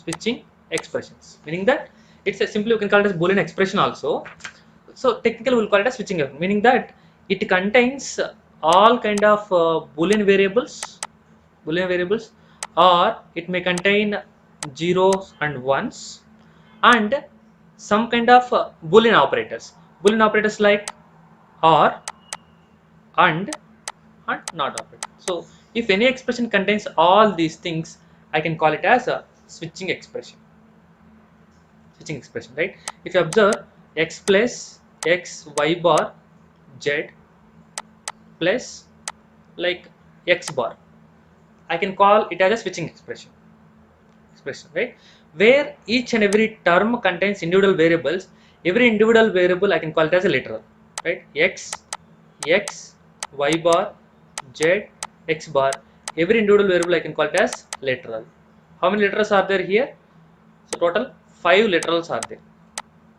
switching expressions, meaning that it's a simply you can call it as Boolean expression also. So technically we'll call it as switching, meaning that it contains all kind of Boolean variables, or it may contain zeros and ones, and some kind of Boolean operators like or, and not operator. So if any expression contains all these things, I can call it as a switching expression. Right? If you observe x plus x y bar z plus like x bar, I can call it as a switching expression, right? Where each and every term contains individual variables. Every individual variable I can call it as a literal, right? X, y bar, z, x bar. Every individual variable I can call it as literal. How many literals are there here? So total 5 literals are there.